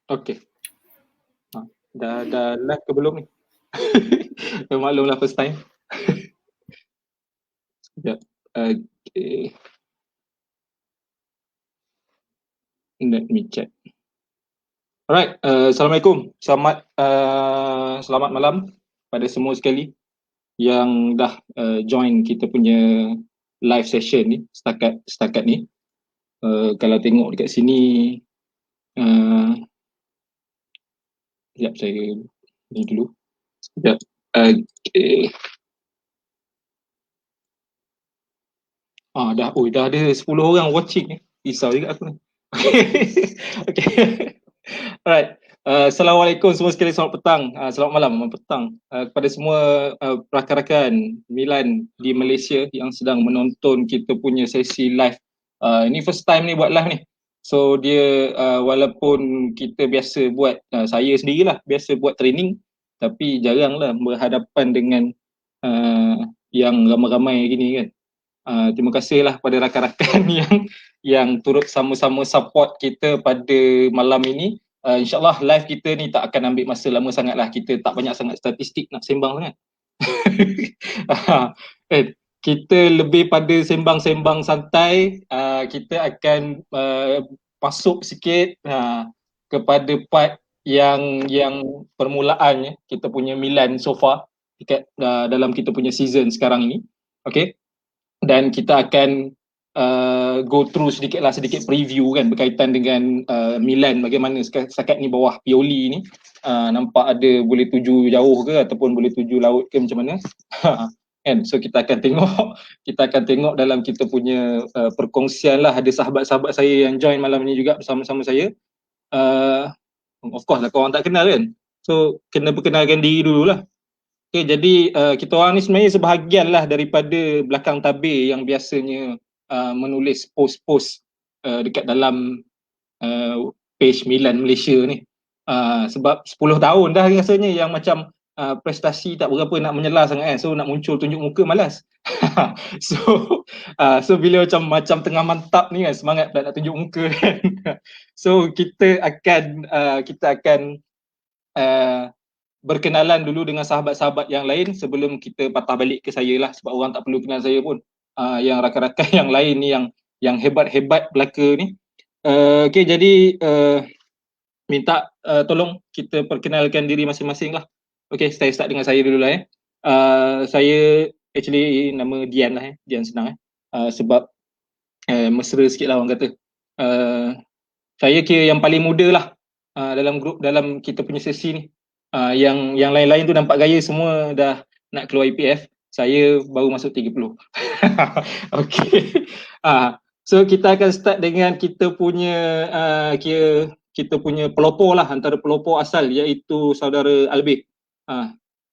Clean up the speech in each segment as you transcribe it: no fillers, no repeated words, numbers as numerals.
Okey. Dah live ke belum ni? Maklumlah first time. Sekejap. Okey. Let me check. Alright, Assalamualaikum. Selamat malam pada semua sekali yang dah join kita punya live session ni setakat ni. Kalau tengok dekat sini, sekejap saya ni dulu. Sekejap. Okay. Dah ada 10 orang watching ni. Risau juga aku ni. Okay. Alright. Assalamualaikum semua sekali, selamat petang, selamat malam, petang kepada semua rakan-rakan Milan di Malaysia yang sedang menonton kita punya sesi live. Ini first time ni buat live ni. So dia walaupun kita biasa buat, saya sendirilah biasa buat training, tapi jaranglah berhadapan dengan yang ramai-ramai gini kan. Terima kasihlah pada rakan-rakan yang turut sama-sama support kita pada malam ini. InsyaAllah live kita ni tak akan ambil masa lama sangatlah. Kita tak banyak sangat statistik nak sembang sangat. Kita lebih pada sembang-sembang santai. Kita akan masuk sikit kepada part yang permulaannya kita punya Milan so far dekat dalam kita punya season sekarang ini. Okay. Dan kita akan go through sedikit preview kan berkaitan dengan Milan, bagaimana setakat ni bawah Pioli ni. Nampak ada boleh tuju jauh ke ataupun boleh tuju laut ke macam mana. Kan? So kita akan tengok dalam kita punya perkongsian lah. Ada sahabat-sahabat saya yang join malam ni juga bersama-sama saya. Of course lah korang tak kenal kan, so kena perkenalkan diri dululah. Okay, jadi kita orang ni sebenarnya sebahagian lah daripada belakang tabir yang biasanya menulis post-post dekat dalam page Milan Malaysia ni. Sebab 10 tahun dah rasanya yang macam prestasi tak berapa nak menyela sangat kan, so nak muncul tunjuk muka malas. So bila macam tengah mantap ni kan, semangat pula nak tunjuk muka kan. So kita akan berkenalan dulu dengan sahabat-sahabat yang lain sebelum kita patah balik ke saya lah, sebab orang tak perlu kenal saya pun. Yang rakan-rakan yang lain ni yang hebat-hebat belaka ni. Okay, jadi minta tolong kita perkenalkan diri masing-masing lah. Okay, saya start dengan saya dulu lah. Saya actually nama Dian lah. Dian senang sebab mesra sikit lah orang kata. Saya kira yang paling muda lah dalam grup, dalam kita punya sesi ni. Yang lain-lain tu nampak gaya semua dah nak keluar EPF. Saya baru masuk 30. Okay. So kita akan start dengan kita punya kita punya pelopor lah, antara pelopor asal, iaitu saudara Albir.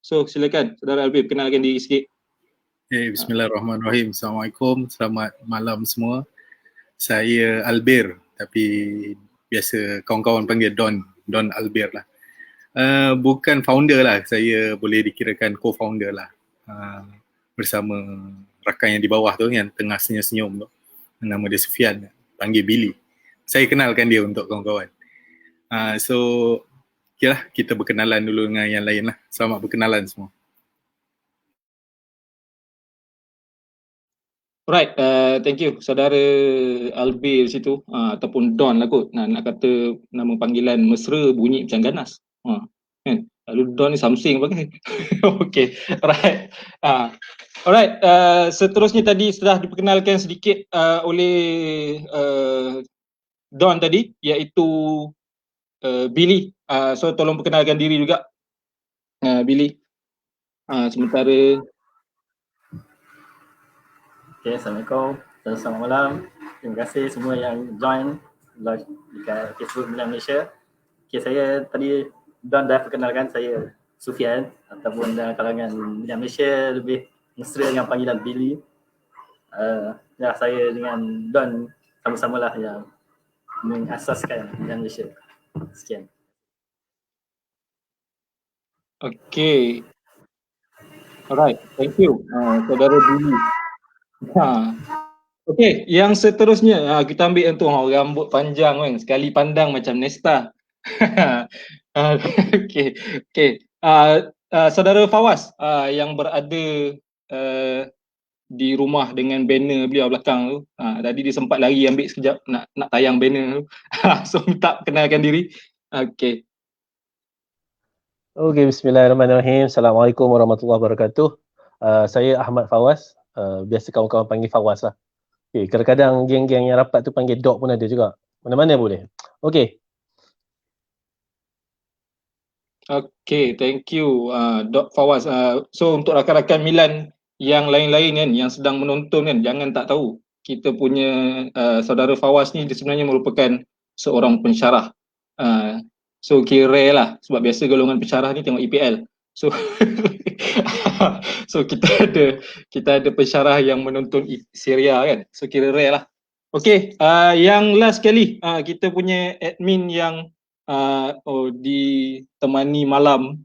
So silakan saudara Albir, kenalkan diri sikit. Okay, bismillahirrahmanirrahim. Assalamualaikum, selamat malam semua. Saya Albir, tapi biasa kawan-kawan panggil Don Albir lah. Bukan founder lah, saya boleh dikirakan co-founder lah, bersama rakan yang di bawah tu yang tengah senyum-senyum tu. Nama dia Sufian, panggil Billy. Saya kenalkan dia untuk kawan-kawan. So okay lah, kita berkenalan dulu dengan yang lain lah. Selamat berkenalan semua. Alright, thank you saudara Albir situ, ataupun Don lah kot. Nak kata nama panggilan mesra bunyi macam ganas. Kan? Lalu Don ni something pakai. Okay, alright. Alright, seterusnya tadi sudah diperkenalkan sedikit oleh Don tadi, iaitu Billy. So tolong perkenalkan diri juga, Billy. Sementara. Okay, Assalamualaikum, selamat malam. Terima kasih semua yang join live dekat Facebook Milan Malaysia. Okay, saya tadi Don dah perkenalkan, saya Sufian, ataupun dalam kalangan Milan Malaysia lebih mesra dengan panggilan Billy. Ya, saya dengan Don sama-sama lah yang mengasaskan Milan Malaysia. Sekian. Okay. Alright, thank you saudara Billy. Okay, yang seterusnya kita ambil tu rambut panjang kan, sekali pandang macam Nesta. Okey, okey. Saudara Fawaz yang berada uh, di rumah dengan banner beliau belakang tu. Tadi dia sempat lari ambil sekejap nak tayang banner tu. So minta kenalkan diri. Okey. Okey, bismillahirrahmanirrahim. Assalamualaikum warahmatullahi wabarakatuh. Saya Ahmad Fawaz. Biasa kawan-kawan panggil Fawaz lah. Okay, kadang-kadang geng-geng yang rapat tu panggil Dok pun ada juga. Mana-mana boleh. Okey. Okay, thank you Dok Fawaz. So untuk rakan-rakan Milan yang lain-lain kan, yang sedang menonton kan, jangan tak tahu. Kita punya saudara Fawaz ni dia sebenarnya merupakan seorang pensyarah. So kira rare lah, sebab biasa golongan pensyarah ni tengok EPL. So so kita ada pensyarah yang menonton Serie A kan. So kira rare lah. Okay, yang last sekali kita punya admin yang ditemani malam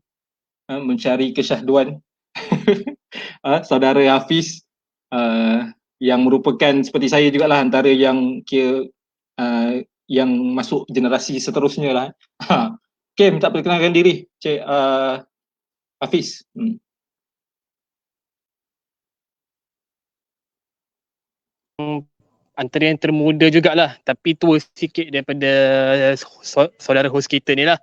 mencari kesyahduan saudara Hafiz yang merupakan seperti saya jugalah antara yang yang masuk generasi seterusnya lah. Okay, minta perkenalkan diri Cik Hafiz. Antara yang termuda jugalah, tapi tua sikit daripada saudara host kita ni lah.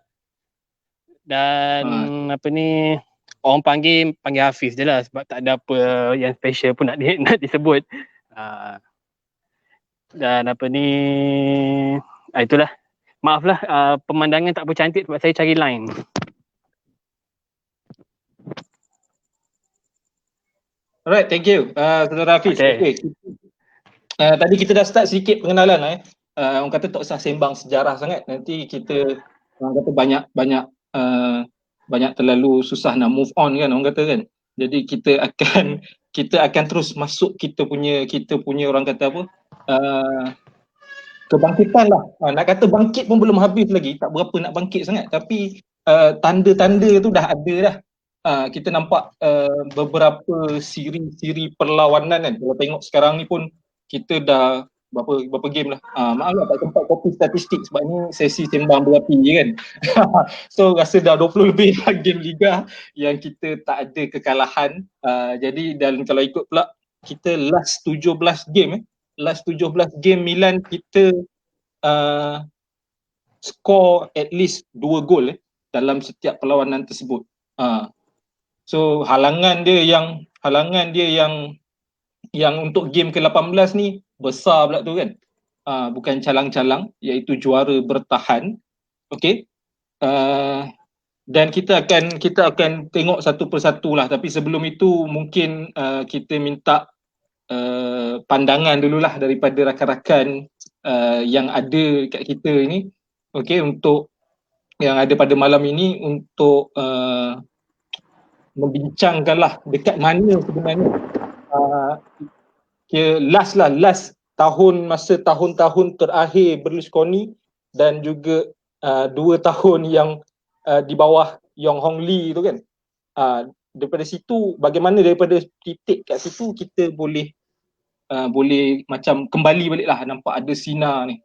Dan apa ni, orang panggil Hafiz je lah, sebab tak ada apa yang special pun nak disebut. Dan apa ni, itulah. Maaf lah, pemandangan tak bercantik sebab saya cari line. Alright, thank you saudara Hafiz. Okay. Tadi kita dah start sedikit pengenalan orang kata tak usah sembang sejarah sangat, nanti kita orang kata banyak terlalu susah nak move on kan orang kata kan. Jadi kita akan terus masuk kita punya orang kata apa kebangkitan lah. Nak kata bangkit pun belum habis lagi, tak berapa nak bangkit sangat, tapi tanda-tanda tu dah ada dah. Kita nampak beberapa siri perlawanan kan. Kalau tengok sekarang ni pun kita dah berapa game lah. Maaf lah tak sempat copy statistik sebab ni sesi sembang berapi je kan. So rasa dah 20 lebih lah game Liga yang kita tak ada kekalahan. Jadi dan kalau ikut pula kita last 17 game last 17 game Milan kita score at least 2 gol dalam setiap perlawanan tersebut. So halangan dia yang untuk game ke-18 ni besar pula tu kan. Bukan calang-calang, iaitu juara bertahan. Okey. Dan kita akan tengok satu persatu lah, tapi sebelum itu mungkin kita minta pandangan dululah daripada rakan-rakan yang ada kat kita ini. Okey, untuk yang ada pada malam ini untuk membincangkanlah dekat mana sebenarnya last tahun-tahun terakhir Berlusconi dan juga 2 tahun yang di bawah Yong Hong Lee tu kan. Daripada situ, bagaimana daripada titik kat situ kita boleh macam kembali baliklah nampak ada sinar ni.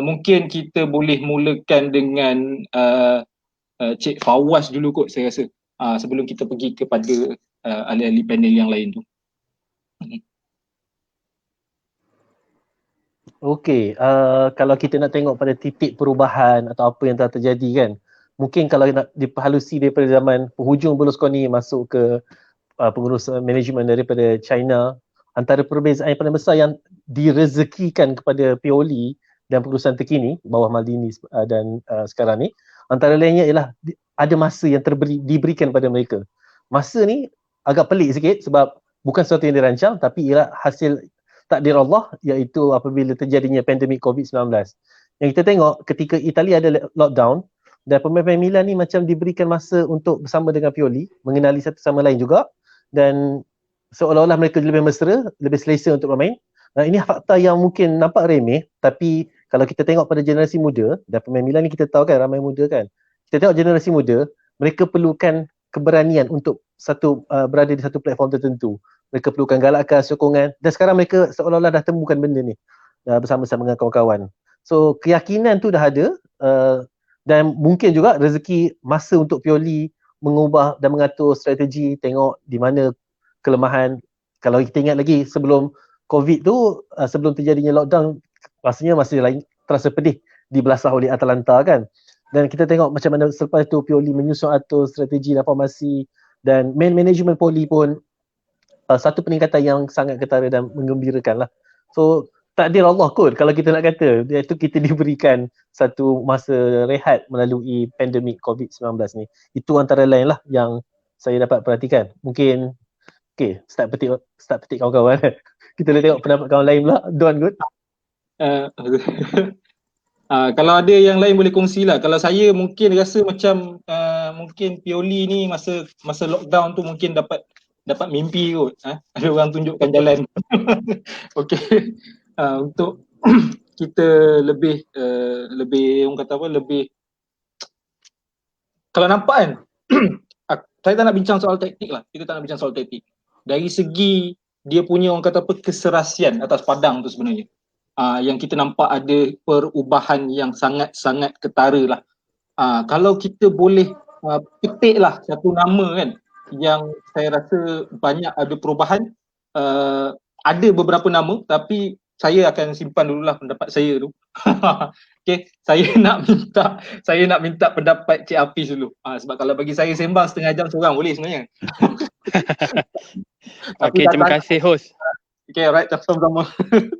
Mungkin kita boleh mulakan dengan Cik Fawaz dulu kot saya rasa. Sebelum kita pergi kepada ahli-ahli panel yang lain tu. Okey, kalau kita nak tengok pada titik perubahan atau apa yang telah terjadi kan, mungkin kalau nak diperhalusi daripada zaman penghujung Berlusconi masuk ke pengurus manajemen daripada China, antara perbezaan yang paling besar yang direzekikan kepada Pioli dan pengurusan terkini bawah Maldini dan sekarang ni, antara lainnya ialah ada masa yang diberikan pada mereka. Masa ni agak pelik sikit sebab bukan sesuatu yang dirancang, tapi ialah hasil takdir Allah, iaitu apabila terjadinya pandemik COVID-19. Yang kita tengok ketika Itali ada lockdown dan pemain-pemain Milan ni macam diberikan masa untuk bersama dengan Pioli, mengenali satu sama lain juga, dan seolah-olah mereka lebih mesra, lebih selesa untuk bermain. Ini fakta yang mungkin nampak remeh, tapi kalau kita tengok pada generasi muda, dan pemain Milan ni kita tahu kan ramai muda kan, kita tengok generasi muda, mereka perlukan keberanian untuk berada di satu platform tertentu. Mereka perlukan galakan, sokongan, dan sekarang mereka seolah-olah dah temukan benda ni bersama-sama dengan kawan-kawan. So keyakinan tu dah ada, Dan mungkin juga rezeki masa untuk Pioli mengubah dan mengatur strategi, tengok di mana kelemahan. Kalau kita ingat lagi sebelum COVID tu, sebelum terjadinya lockdown, rasanya masih lain terasa pedih dibelasah oleh Atalanta kan. Dan kita tengok macam mana selepas tu Pioli menyusun atur strategi dan formasi, dan main management Pioli pun satu peningkatan yang sangat ketara dan menggembirakan lah. So takdir Allah kot kalau kita nak kata, iaitu kita diberikan satu masa rehat melalui pandemik COVID-19 ni. Itu antara lain lah yang saya dapat perhatikan. Mungkin start petik kawan-kawan. Kita boleh tengok pendapat kawan lain pula. Don kot. Kalau ada yang lain boleh kongsilah. Kalau saya mungkin rasa macam mungkin Pioli ni masa lockdown tu mungkin dapat mimpi kot. Ada orang tunjukkan jalan. Okey. Untuk kita lebih orang kata apa, lebih kalau nampak kan saya tak nak bincang soal taktik lah. Kita tak nak bincang soal taktik. Dari segi dia punya orang kata apa, keserasian atas padang tu sebenarnya. Yang kita nampak ada perubahan yang sangat-sangat ketara lah. Kalau kita boleh petik lah satu nama kan yang saya rasa banyak ada perubahan, ada beberapa nama tapi saya akan simpan dululah pendapat saya tu. Okay, saya nak minta pendapat Cik Hafiz dulu. Sebab kalau bagi saya sembang setengah jam seorang boleh sebenarnya. Okay, terima kasih host. Okay, alright, sama-sama.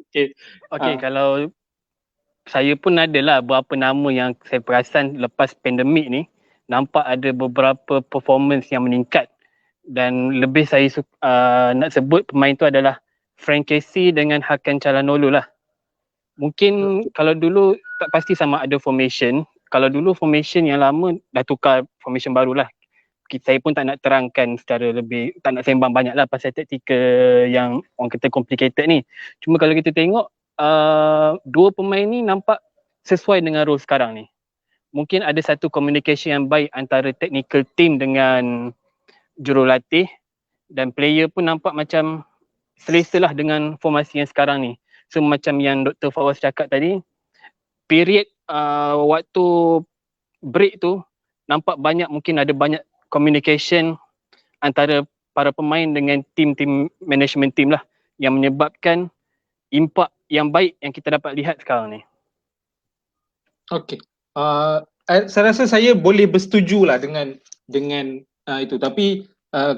Okay, kalau saya pun adalah beberapa nama yang saya perasan lepas pandemik ni, nampak ada beberapa performance yang meningkat, dan lebih saya nak sebut pemain tu adalah Frank Casey dengan Hakan Calhanoglu lah. Mungkin kalau dulu tak pasti sama ada formation. Kalau dulu formation yang lama dah tukar formation baru lah. Saya pun tak nak terangkan secara lebih, tak nak sembang banyak lah pasal taktikal yang orang kata complicated ni. Cuma kalau kita tengok dua pemain ni nampak sesuai dengan role sekarang ni. Mungkin ada satu communication yang baik antara technical team dengan jurulatih, dan player pun nampak macam selesa lah dengan formasi yang sekarang ni. So macam yang Dr. Fawaz cakap tadi, period waktu break tu nampak mungkin ada banyak communication antara para pemain dengan tim management team lah, yang menyebabkan impak yang baik yang kita dapat lihat sekarang ni. Okay. Saya rasa saya boleh bersetuju lah dengan itu, tapi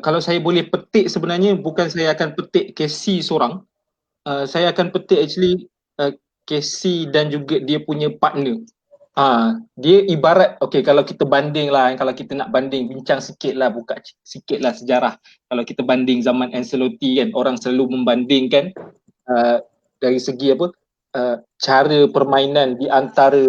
kalau saya boleh petik sebenarnya bukan saya akan petik Casey seorang. Saya akan petik actually Casey dan juga dia punya partner. Dia ibarat, okay, kalau kita banding lah, kalau kita nak banding, bincang sikit lah, buka sikit lah sejarah. Kalau kita banding zaman Ancelotti kan, orang selalu membandingkan dari segi apa, cara permainan di antara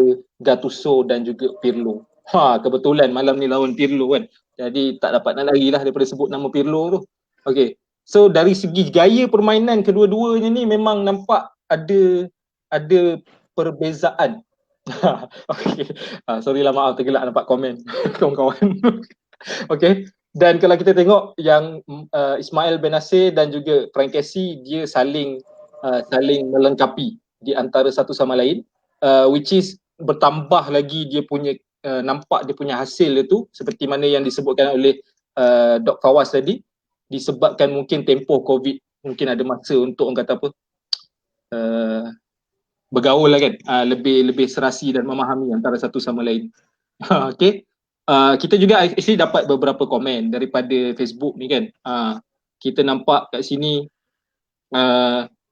Gattuso dan juga Pirlo. Kebetulan malam ni lawan Pirlo kan, jadi tak dapat nak lari lah daripada sebut nama Pirlo tu. Okay, so dari segi gaya permainan kedua-duanya ni memang nampak ada perbezaan. Okay, sorry lah, maaf tergelak nampak komen kawan-kawan. Okay, dan kalau kita tengok yang Ismail Bennacer dan juga Frank Casey, dia saling melengkapi di antara satu sama lain, which is bertambah lagi dia punya nampak dia punya hasil itu seperti mana yang disebutkan oleh Dr. Fawaz tadi, disebabkan mungkin tempoh COVID, mungkin ada masa untuk orang kata apa, bergaul lah kan, lebih serasi dan memahami antara satu sama lain. Okay, kita juga actually dapat beberapa komen daripada Facebook ni kan. Kita nampak kat sini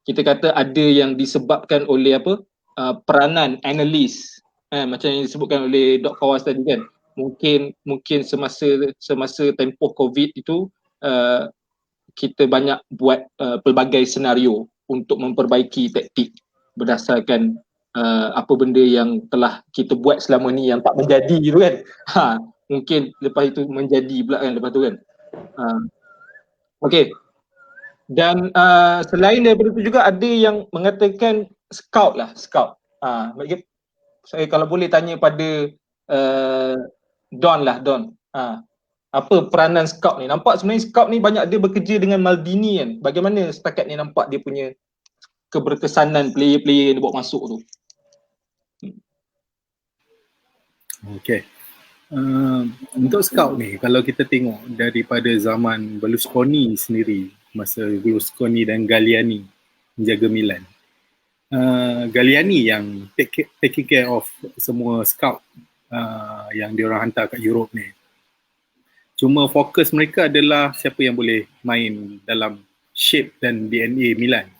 kita kata ada yang disebabkan oleh apa, peranan analis, macam yang disebutkan oleh Dr. Fawaz tadi kan. Mungkin semasa tempoh COVID itu kita banyak buat pelbagai senario untuk memperbaiki taktik berdasarkan apa benda yang telah kita buat selama ni yang tak menjadi tu kan. Mungkin lepas itu menjadi pula kan lepas tu kan. Okay. Dan selain daripada itu juga ada yang mengatakan scout. Saya kalau boleh tanya pada Don. Apa peranan scout ni? Nampak sebenarnya scout ni banyak dia bekerja dengan Maldini kan. Bagaimana setakat ni nampak dia punya keberkesanan player-player yang dia bawa masuk tu? Okay. Untuk scout ni, kalau kita tengok daripada zaman Berlusconi sendiri, masa Berlusconi dan Galliani menjaga Milan, Galliani yang taking care of semua scout yang diorang hantar kat Europe ni. Cuma fokus mereka adalah siapa yang boleh main dalam shape dan DNA Milan.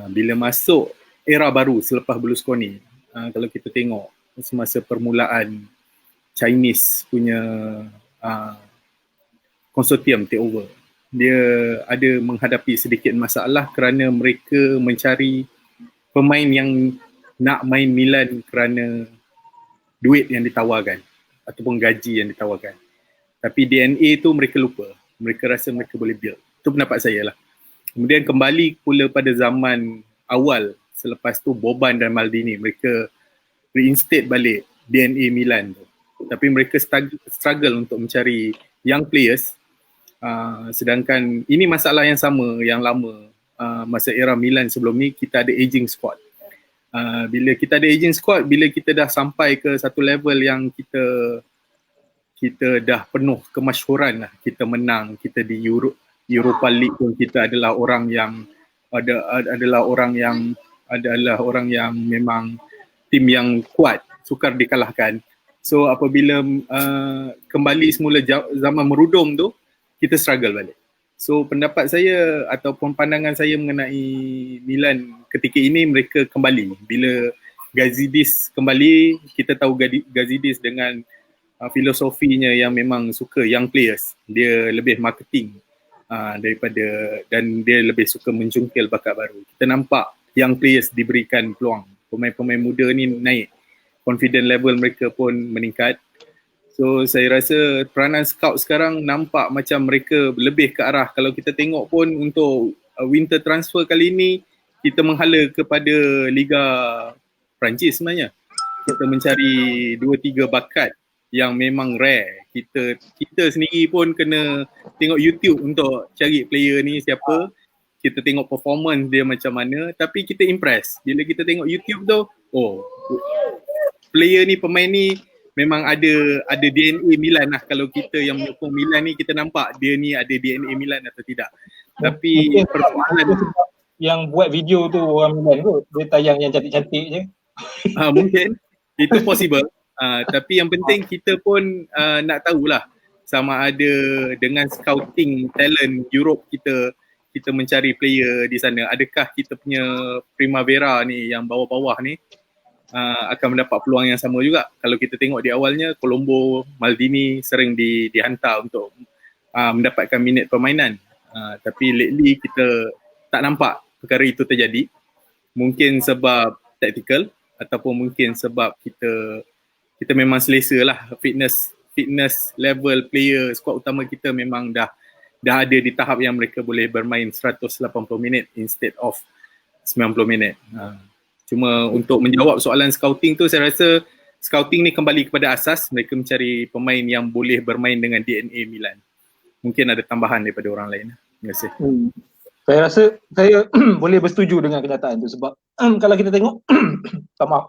Bila masuk era baru selepas Berlusconi, kalau kita tengok semasa permulaan Chinese punya konsortium take over, dia ada menghadapi sedikit masalah kerana mereka mencari pemain yang nak main Milan kerana duit yang ditawarkan ataupun gaji yang ditawarkan. Tapi DNA tu mereka lupa. Mereka rasa mereka boleh build. Itu pendapat saya lah. Kemudian kembali pula pada zaman awal selepas tu Boban dan Maldini, mereka reinstate balik DNA Milan tu. Tapi mereka struggle untuk mencari young players, sedangkan ini masalah yang sama yang lama masa era Milan sebelum ni. Kita ada aging squad. Bila kita ada aging squad, bila kita dah sampai ke satu level yang kita dah penuh kemasyhuran lah, kita menang, kita di Europa League pun kita adalah orang yang adalah orang yang memang tim yang kuat, sukar dikalahkan. So apabila kembali semula zaman merudum tu, kita struggle balik. So pendapat saya ataupun pandangan saya mengenai Milan ketika ini, mereka kembali. Bila Gazidis kembali, kita tahu Gazidis dengan filosofinya yang memang suka young players. Dia lebih marketing daripada, dan dia lebih suka menjungkil bakat baru. Kita nampak young players diberikan peluang. Pemain-pemain muda ni naik. Confident level mereka pun meningkat. So saya rasa peranan scout sekarang nampak macam mereka lebih ke arah, kalau kita tengok pun untuk winter transfer kali ini, kita menghala kepada Liga Perancis sebenarnya. Kita mencari 2-3 bakat yang memang rare. Kita sendiri pun kena tengok YouTube untuk cari player ni siapa. Kita tengok performance dia macam mana, tapi kita impress. Bila kita tengok YouTube tu, player ni, pemain ni memang ada DNA Milan lah. Kalau kita yang menyokong Milan ni, kita nampak dia ni ada DNA Milan atau tidak. Tapi persoalan yang buat video tu orang Milan tu, dia tayang yang cantik-cantik je. Mungkin itu possible. Tapi yang penting kita pun nak tahulah sama ada dengan scouting talent Europe kita mencari player di sana, adakah kita punya Primavera ni yang bawah-bawah ni akan mendapat peluang yang sama juga. Kalau kita tengok di awalnya, Colombo, Maldini sering dihantar untuk mendapatkan minit permainan. Tapi lately kita tak nampak perkara itu terjadi. Mungkin sebab tactical ataupun mungkin sebab kita memang selesa lah. Fitness level player squad utama kita memang dah ada di tahap yang mereka boleh bermain 180 minit instead of 90 minit. Cuma untuk menjawab soalan scouting tu, saya rasa scouting ni kembali kepada asas. Mereka mencari pemain yang boleh bermain dengan DNA Milan. Mungkin ada tambahan daripada orang lain. Terima kasih. Saya rasa saya boleh bersetuju dengan kenyataan tu sebab kalau kita tengok maaf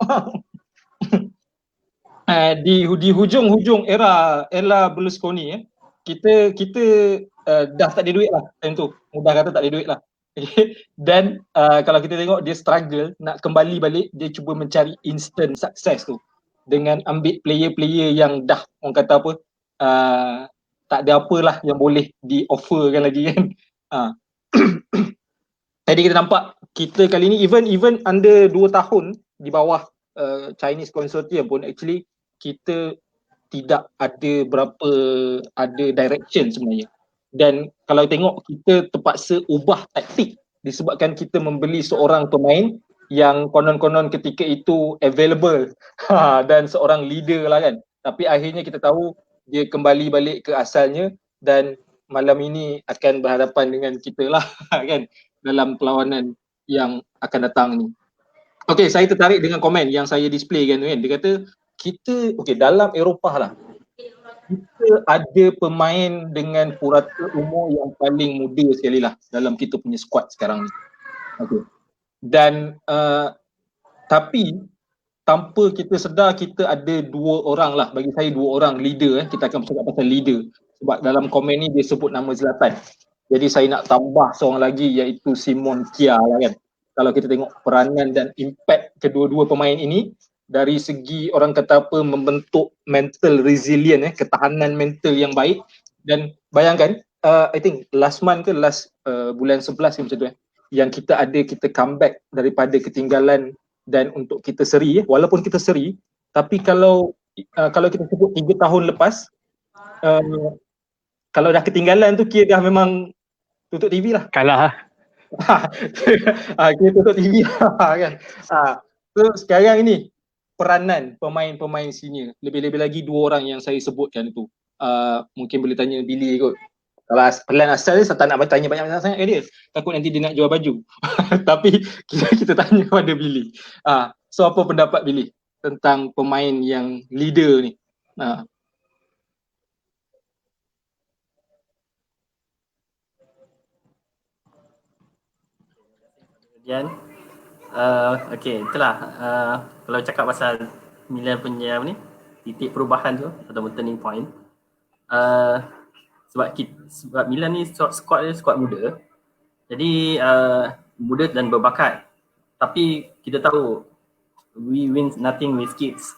di hujung-hujung era Berlusconi kita dah tak ada duit lah time tu. Mudah kata tak ada duit lah. Dan kalau kita tengok dia struggle nak kembali balik, dia cuba mencari instant success tu dengan ambil player-player yang dah orang kata apa tak ada apalah yang boleh di-offerkan lagi kan. Jadi kita nampak kita kali ni even under 2 tahun di bawah Chinese Consortium pun actually kita tidak ada ada direction sebenarnya. Dan kalau tengok kita terpaksa ubah taktik disebabkan kita membeli seorang pemain yang konon-konon ketika itu available dan seorang leader lah kan. Tapi akhirnya kita tahu dia kembali balik ke asalnya dan malam ini akan berhadapan dengan kita lah kan dalam perlawanan yang akan datang ni. Okay, saya tertarik dengan komen yang saya display kan. Dia kata kita dalam Eropah lah, kita ada pemain dengan purata umur yang paling muda sekali lah dalam kita punya squad sekarang ni. Okay. Dan tapi tanpa kita sedar kita ada dua orang lah, bagi saya dua orang leader kita akan bercakap pasal leader sebab dalam komen ni dia sebut nama Zlatan. Jadi saya nak tambah seorang lagi iaitu Simon Kjær lah kan. Kalau kita tengok peranan dan impact kedua-dua pemain ini dari segi orang kata apa membentuk mental resilient ketahanan mental yang baik. Dan bayangkan I think last month ke last bulan 11 macam tu yang kita comeback daripada ketinggalan dan untuk kita seri walaupun kita seri tapi kalau kita sebut 3 tahun lepas kalau dah ketinggalan tu kira dah memang tutup TV lah. Kalah lah. Kita tutup TV lah kan. So sekarang ini peranan pemain-pemain senior, lebih-lebih lagi dua orang yang saya sebutkan itu. Mungkin boleh tanya Billy kot. Kalau pelan asal dia, saya tak nak bertanya banyak sangat ke dia. Takut nanti dia nak jual baju. Tapi kita tanya pada Billy. So apa pendapat Billy tentang pemain yang leader ni? Kemudian, okay, itulah. Kalau cakap pasal Milan punya apa ni, titik perubahan tu ataupun turning point. Sebab Milan ni squad dia squad muda. Jadi muda dan berbakat. Tapi kita tahu we win nothing with kids.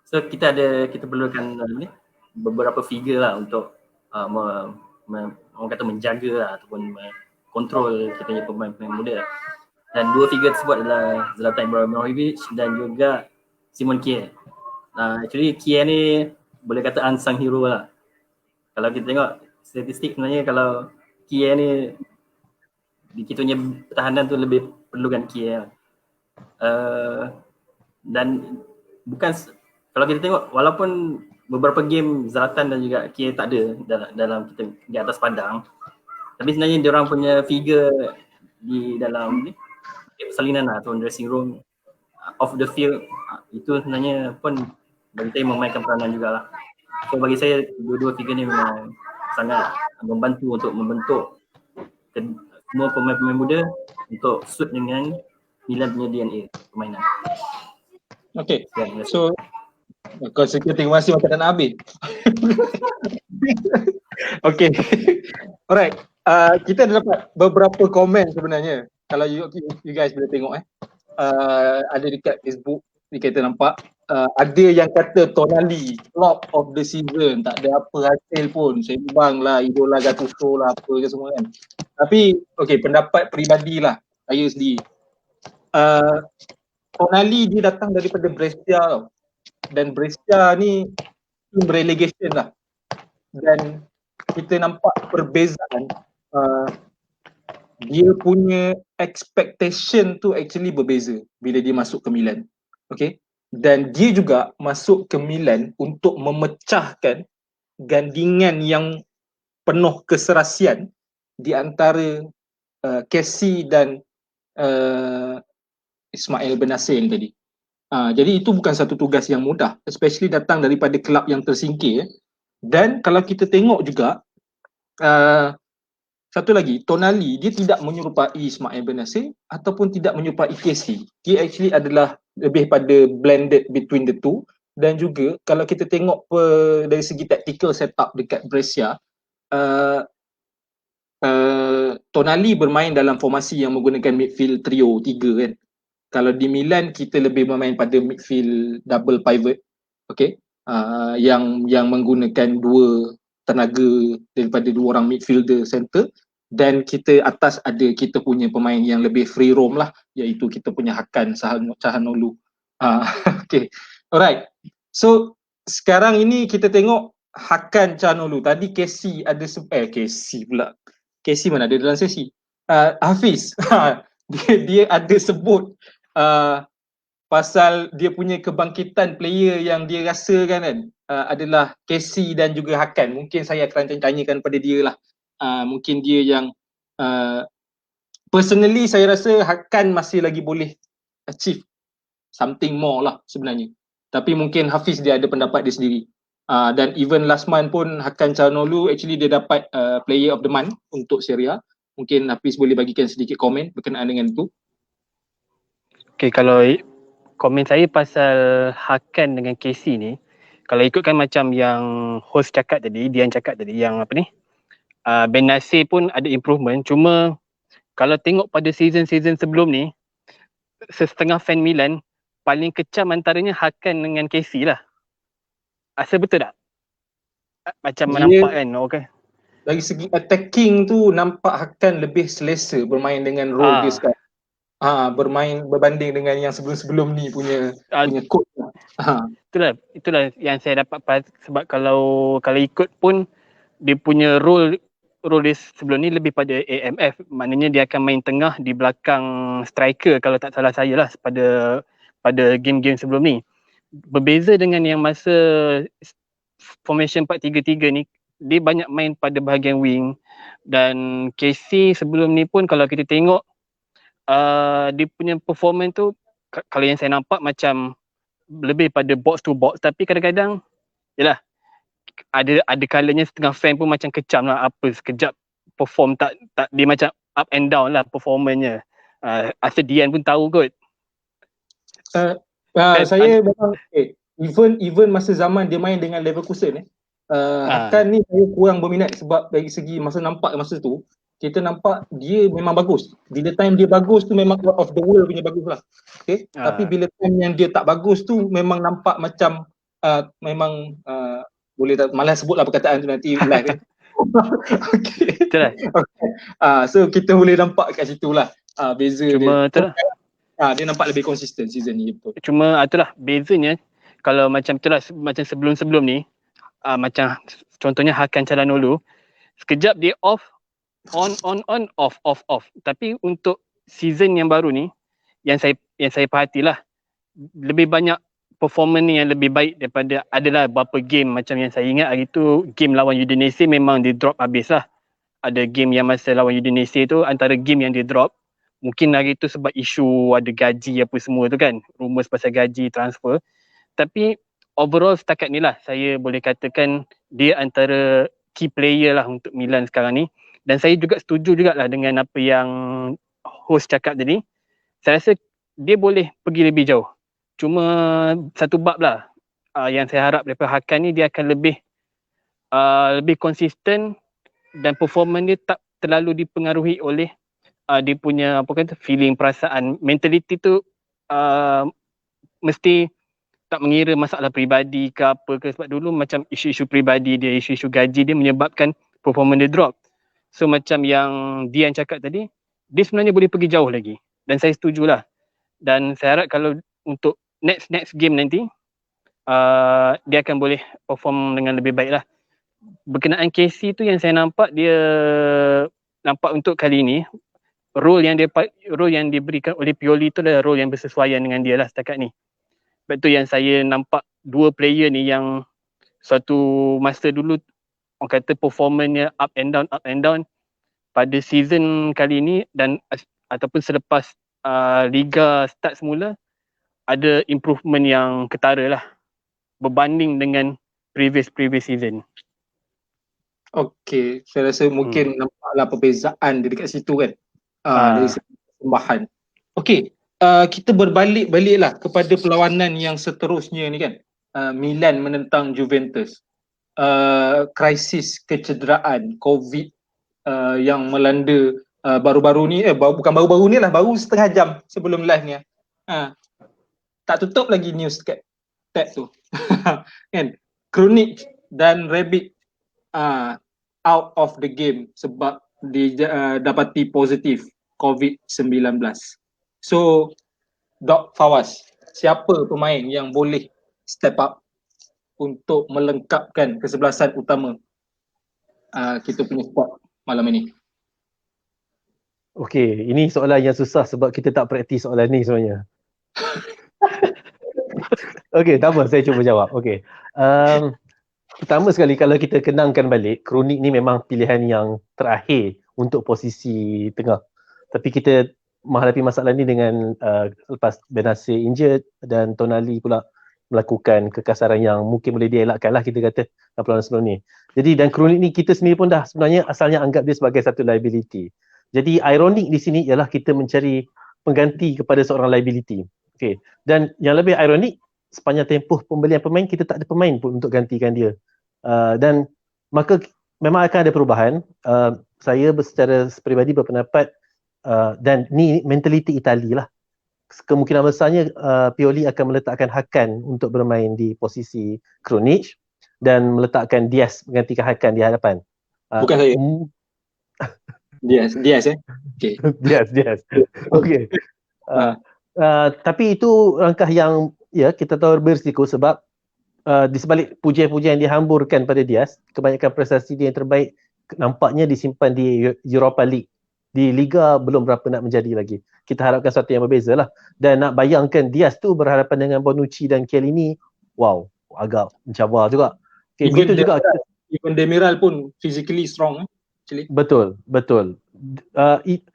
So kita perlukan beberapa figure lah untuk orang kata menjaga lah, ataupun kontrol kita punya pemain-pemain muda. Dan dua figure tersebut adalah Zlatan Ibrahimovic dan juga Simon Kjær. Actually Kjær ni boleh kata unsung hero lah. Kalau kita tengok statistik sebenarnya kalau Kjær ni kita punya pertahanan tu lebih perlukan Kjær. Dan bukan kalau kita tengok walaupun beberapa game Zlatan dan juga Kjær tak ada dalam kita di atas padang, tapi sebenarnya diorang punya figure di dalam ni persalinan lah atau dressing room off the field itu sebenarnya pun bagi saya memainkan peranan jugalah. So bagi saya dua-dua figure ni memang sangat membantu untuk membentuk semua pemain-pemain muda untuk suit dengan Milan punya DNA permainan. Okay, so kau sekian terima kasih macam nak habis. Okay, alright. Kita dah dapat beberapa komen sebenarnya. Kalau you guys boleh tengok ada dekat Facebook kita nampak ada yang kata Tonali flop of the season, tak ada apa hasil pun, sembang lah idola Gattuso lah apa ke semua kan. Tapi okay, pendapat peribadi lah saya sendiri, Tonali dia datang daripada Brescia tau, dan Brescia ni team relegation lah, dan kita nampak perbezaan dia punya expectation tu actually berbeza bila dia masuk ke Milan. Okay, dan dia juga masuk ke Milan untuk memecahkan gandingan yang penuh keserasian di antara Kessie dan Ismail Bennacer tadi. Jadi itu bukan satu tugas yang mudah, especially datang daripada kelab yang tersingkir. Dan kalau kita tengok juga satu lagi, Tonali dia tidak menyerupai Ismail Bennacer ataupun tidak menyerupai Kessie. Dia actually adalah lebih pada blended between the two. Dan juga kalau kita tengok dari segi tactical setup dekat Brescia, Tonali bermain dalam formasi yang menggunakan midfield trio 3 kan. Kalau di Milan kita lebih bermain pada midfield double pivot, okay, yang menggunakan dua tenaga daripada dua orang midfielder center, dan kita atas ada kita punya pemain yang lebih free roam lah, iaitu kita punya Hakan Çalhanoğlu. Okay, alright. So sekarang ini kita tengok Hakan Çalhanoğlu. Tadi Kessie ada Kessie pula. Kessie mana ada dalam sesi? Hafiz. dia ada sebut pasal dia punya kebangkitan player yang dia rasakan kan adalah Kessie dan juga Hakan. Mungkin saya akan tanyakan pada dia lah. Mungkin dia yang personally saya rasa Hakan masih lagi boleh achieve something more lah sebenarnya. Tapi mungkin Hafiz dia ada pendapat dia sendiri. Dan even last month pun Hakan Çalhanoğlu actually dia dapat player of the month untuk Serie A. Mungkin Hafiz boleh bagikan sedikit komen berkenaan dengan itu. Okay, kalau komen saya pasal Hakan dengan Casey ni, kalau ikutkan macam yang host cakap tadi, Dian cakap tadi, yang apa ni, Ben Nasir pun ada improvement. Cuma kalau tengok pada season-season sebelum ni, setengah fan Milan, paling kecam antaranya Hakan dengan Casey lah. Rasa betul tak? Macam nampak kan, okay. Dari segi attacking tu nampak Hakan lebih selesa bermain dengan role dia sekarang. Bermain berbanding dengan yang sebelum-sebelum ni punya coach. Itulah yang saya dapat, sebab kalau ikut pun dia punya role dia sebelum ni lebih pada AMF, maknanya dia akan main tengah di belakang striker kalau tak salah saya lah pada game-game sebelum ni. Berbeza dengan yang masa formation 4-3-3 ni, dia banyak main pada bahagian wing. Dan Casey sebelum ni pun kalau kita tengok dia punya performance tu, kalau yang saya nampak macam lebih pada box to box, tapi kadang-kadang yalah, ada kalanya setengah fan pun macam kecam lah, apa sekejap perform tak dia macam up and down lah performanya. Asal Dian pun tahu kot. Saya memang even masa zaman dia main dengan Leverkusen Hakan ni saya kurang berminat, sebab dari segi masa nampak masa tu kita nampak dia memang bagus. Bila time dia bagus tu memang out of the world punya bagus lah. Okay? Tapi bila time yang dia tak bagus tu memang nampak macam memang boleh tak, malas sebutlah perkataan tu nanti live. Okay. Itulah. Okay. So kita boleh nampak kat situ lah beza cuma dia. Dia nampak lebih konsisten season ni, betul. Cuma itulah bezanya, kalau macam itulah macam sebelum-sebelum ni, macam contohnya Hakan Calhanoglu, sekejap dia off, on, off. Tapi untuk season yang baru ni, yang saya perhatilah, lebih banyak performance ni yang lebih baik daripada adalah beberapa game. Macam yang saya ingat hari tu, game lawan Udinese memang dia drop habis lah. Ada game yang masa lawan Udinese tu, antara game yang dia drop, mungkin hari tu sebab isu ada gaji apa semua tu kan, rumours pasal gaji, transfer. Tapi overall setakat ni lah saya boleh katakan dia antara key player lah untuk Milan sekarang ni. Dan saya juga setuju jugalah dengan apa yang host cakap tadi. Saya rasa dia boleh pergi lebih jauh. Cuma satu bab lah yang saya harap daripada Hakan ni, dia akan lebih konsisten dan performance dia tak terlalu dipengaruhi oleh dia punya feeling, perasaan, mentality tu mesti tak mengira masalah peribadi ke apa ke, sebab dulu macam isu-isu peribadi dia, isu-isu gaji dia menyebabkan performance dia drop. So macam yang Dian cakap tadi, dia sebenarnya boleh pergi jauh lagi, dan saya setujulah. Dan saya harap kalau untuk next game nanti dia akan boleh perform dengan lebih baik lah. Berkenaan Casey tu yang saya nampak, dia nampak untuk kali ni role yang diberikan oleh Pioli tu adalah role yang bersesuaian dengan dia lah setakat ni. Sebab tu yang saya nampak dua player ni yang suatu masa dulu orang kata performanya up and down, pada season kali ni dan ataupun selepas liga start semula, ada improvement yang ketara lah berbanding dengan previous season. Okay, saya rasa mungkin nampaklah perbezaan dia dekat situ kan, dari segi persembahan. Okay, kita berbalik-baliklah kepada perlawanan yang seterusnya ni kan, Milan menentang Juventus. Krisis kecederaan COVID yang melanda baru-baru ni, bukan baru-baru ni lah, baru setengah jam sebelum live ni. Tak tutup lagi news kat tab tu. Kan? Krunic dan Rebic out of the game sebab dapati positif COVID-19. So, Dok Fawaz, siapa pemain yang boleh step up untuk melengkapkan kesebelasan utama kita punya squad malam ini? Okey, ini soalan yang susah sebab kita tak praktis soalan ni sebenarnya. Okey, tak apa, saya cuba jawab. Okey. Pertama sekali, kalau kita kenangkan balik, Krunic ni memang pilihan yang terakhir untuk posisi tengah. Tapi kita menghadapi masalah ni dengan lepas Benasir injured dan Tonali pula melakukan kekasaran yang mungkin boleh dielakkan lah, kita kata, dalam perlawanan sebelum ni. Jadi dan Krunic ni kita sendiri pun dah sebenarnya asalnya anggap dia sebagai satu liability. Jadi ironik di sini ialah kita mencari pengganti kepada seorang liability. Okay. Dan yang lebih ironik, sepanjang tempoh pembelian pemain, kita tak ada pemain pun untuk gantikan dia. Dan maka memang akan ada perubahan. Saya secara peribadi berpendapat dan ni mentaliti Itali lah. Kemungkinan besarnya Pioli akan meletakkan Hakan untuk bermain di posisi Krunic dan meletakkan Diaz menggantikan Hakan di hadapan. Bukan saya. Diaz okay. Diaz. Okay. Tapi itu langkah yang kita tahu berisiko sebab di sebalik pujian-pujian yang dihamburkan pada Diaz, kebanyakan prestasi dia yang terbaik nampaknya disimpan di Europa League. Di Liga belum berapa nak menjadi lagi. Kita harapkan sesuatu yang berbeza lah. Dan nak bayangkan Diaz tu berhadapan dengan Bonucci dan Chiellini, wow, agak mencabar juga. Okay, even Demiral pun physically strong actually. Betul.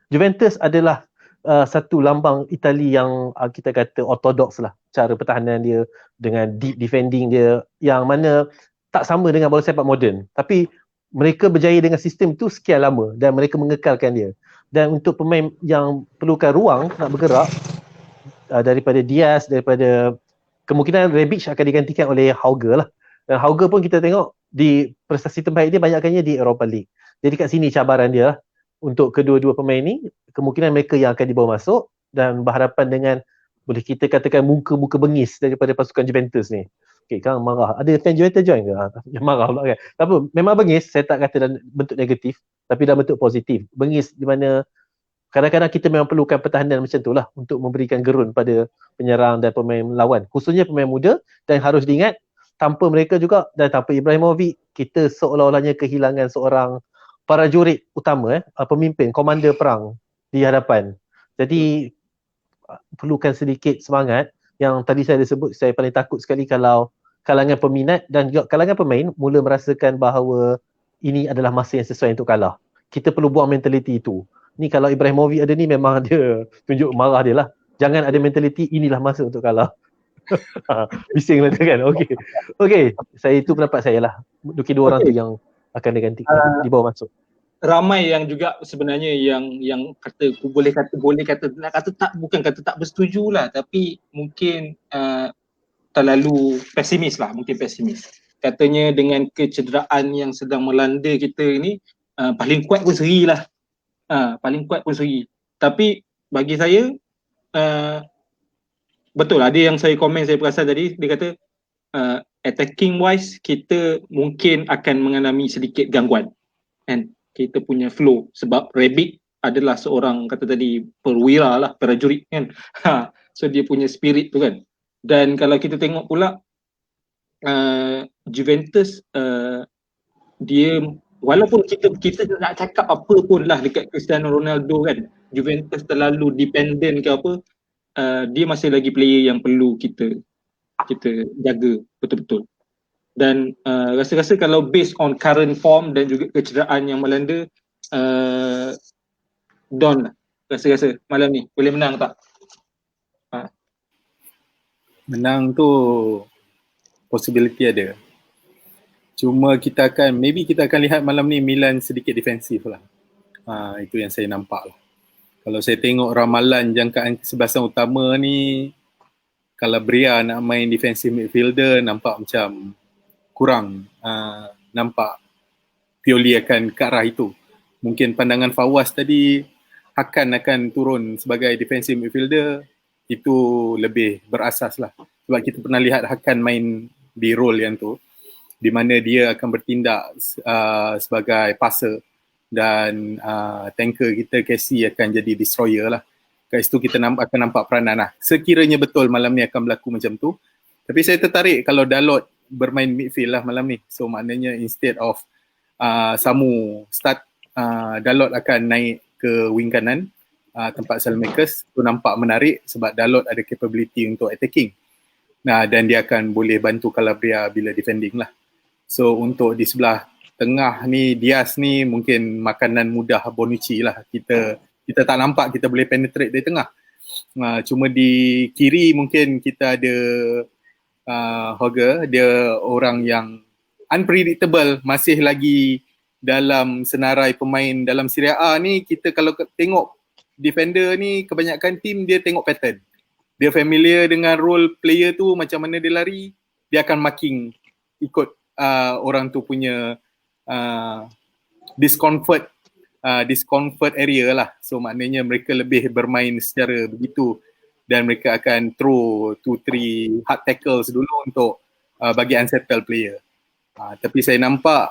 Juventus adalah satu lambang Itali yang kita kata ortodoks lah, cara pertahanan dia dengan deep defending dia yang mana tak sama dengan bola sepak moden, tapi mereka berjaya dengan sistem tu sekian lama dan mereka mengekalkan dia. Dan untuk pemain yang perlukan ruang nak bergerak daripada Diaz, daripada kemungkinan Rebic akan digantikan oleh Hauge lah. Dan Hauge pun kita tengok di prestasi terbaik dia banyakkannya di Europa League. Jadi kat sini cabaran dia lah. Untuk kedua-dua pemain ni, kemungkinan mereka yang akan dibawa masuk dan berhadapan dengan, boleh kita katakan, muka-muka bengis daripada pasukan Juventus ni. Okay, Kang marah. Ada fan Juventus join ke? Yang marah pula kan. Tak apa, memang bengis, saya tak kata dalam bentuk negatif, tapi dalam bentuk positif. Bengis di mana kadang-kadang kita memang perlukan pertahanan macam tu lah untuk memberikan gerun pada penyerang dan pemain lawan. Khususnya pemain muda, dan harus diingat, tanpa mereka juga dan tanpa Ibrahimovic, kita seolah-olahnya kehilangan seorang prajurit utama, pemimpin, komander perang di hadapan. Jadi perlukan sedikit semangat. Yang tadi saya sebut, saya paling takut sekali kalau kalangan peminat dan juga kalangan pemain mula merasakan bahawa ini adalah masa yang sesuai untuk kalah. Kita perlu buang mentaliti itu. Ni kalau Ibrahimovic ada ni, memang dia tunjuk marah dia lah. Jangan ada mentaliti inilah masa untuk kalah. Bising lah kan. Okay. Saya itu pendapat saya lah. Mungkin dua orang tu yang akan diganti, dibawa masuk. Ramai yang juga sebenarnya yang kata boleh kata nak kata tak, bukan kata tak bersetuju lah, tapi mungkin terlalu pesimis. Katanya dengan kecederaan yang sedang melanda kita ini, paling kuat pun Seri lah. Tapi bagi saya betul, ada yang saya komen, saya perasan tadi, dia kata attacking wise kita mungkin akan mengalami sedikit gangguan kan, kita punya flow, sebab Rebic adalah seorang, kata tadi, perwira lah, prajurit kan. So dia punya spirit tu kan. Dan kalau kita tengok pula Juventus, dia walaupun kita nak cakap apa pun lah dekat Cristiano Ronaldo kan, Juventus terlalu dependent ke apa, dia masih lagi player yang perlu kita jaga betul-betul. Dan rasa-rasa kalau based on current form dan juga kecederaan yang melanda, Don rasa-rasa malam ni boleh menang tak? Menang tu possibility ada. Cuma kita akan lihat malam ni Milan sedikit defensif lah. Itu yang saya nampak lah. Kalau saya tengok ramalan jangkaan kesebelasan utama ni, Calabria nak main defensive midfielder nampak macam kurang. Nampak Pioli akan ke arah itu. Mungkin pandangan Fawaz tadi, akan turun sebagai defensive midfielder, itu lebih berasas lah. Sebab kita pernah lihat Hakan main di role yang tu, di mana dia akan bertindak sebagai passer dan tanker kita Casey akan jadi destroyer lah. Kat situ kita akan nampak peranan lah. Sekiranya betul malam ni akan berlaku macam tu. Tapi saya tertarik kalau Dalot bermain midfield lah malam ni. So maknanya instead of Samu start, Dalot akan naik ke wing kanan tempat Saelemaekers. Tu nampak menarik sebab Dalot ada capability untuk attacking. Dan dia akan boleh bantu Calabria bila defending lah. So untuk di sebelah tengah ni, Diaz ni mungkin makanan mudah Bonucci lah. Kita tak nampak kita boleh penetrate dari tengah. Cuma di kiri mungkin kita ada Hauge, dia orang yang unpredictable, masih lagi dalam senarai pemain dalam Serie A ni. Kita kalau tengok defender ni, kebanyakan tim dia tengok pattern. dia familiar dengan role player tu, macam mana dia lari, dia akan marking ikut orang tu punya discomfort area lah. So maknanya mereka lebih bermain secara begitu dan mereka akan throw 2-3 hard tackles dulu untuk bagi unsettle player. Tapi saya nampak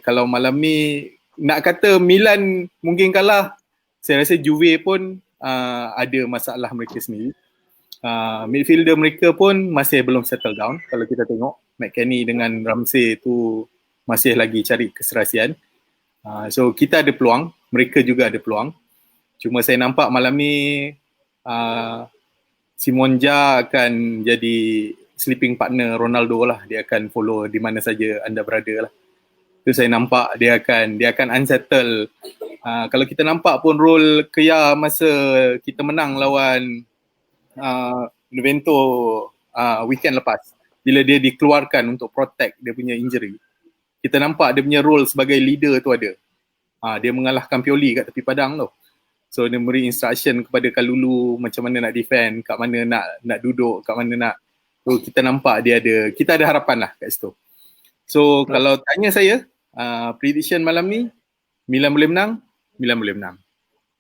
kalau malam ni nak kata Milan mungkin kalah, saya rasa Juve pun ada masalah mereka sendiri. Midfielder mereka pun masih belum settle down. Kalau kita tengok McKennie dengan Ramsey tu masih lagi cari keserasian. So kita ada peluang, mereka juga ada peluang. Cuma saya nampak malam ni Simonja akan jadi sleeping partner Ronaldo lah. Dia akan follow di mana saja anda berada lah. Itu saya nampak dia akan unsettle. Kalau kita nampak pun role Kea masa kita menang lawan Levento weekend lepas, bila dia dikeluarkan untuk protect dia punya injury, kita nampak dia punya role sebagai leader tu ada. Dia mengalahkan Pioli kat tepi padang tu. So dia beri instruction kepada Kalulu macam mana nak defend, kat mana nak duduk, kat mana nak. So kita nampak kita ada harapan lah kat situ. So kalau tanya saya, prediction malam ni, Milan boleh menang, Milan boleh menang.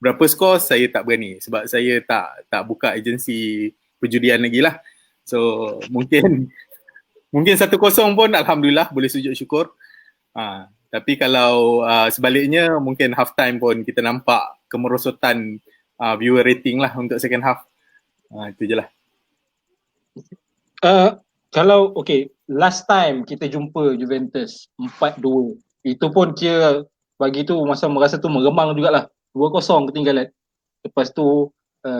Berapa skor saya tak berani sebab saya tak buka agensi perjudian lagi lah. So mungkin 1-0 pun alhamdulillah boleh sujud syukur. Tapi kalau sebaliknya mungkin half time pun kita nampak kemerosotan viewer rating lah untuk second half. Itu je lah. Kalau last time kita jumpa Juventus 4-2, itu pun kira bagi tu merasa tu meremang jugalah. 2-0 ketinggalan. Lepas tu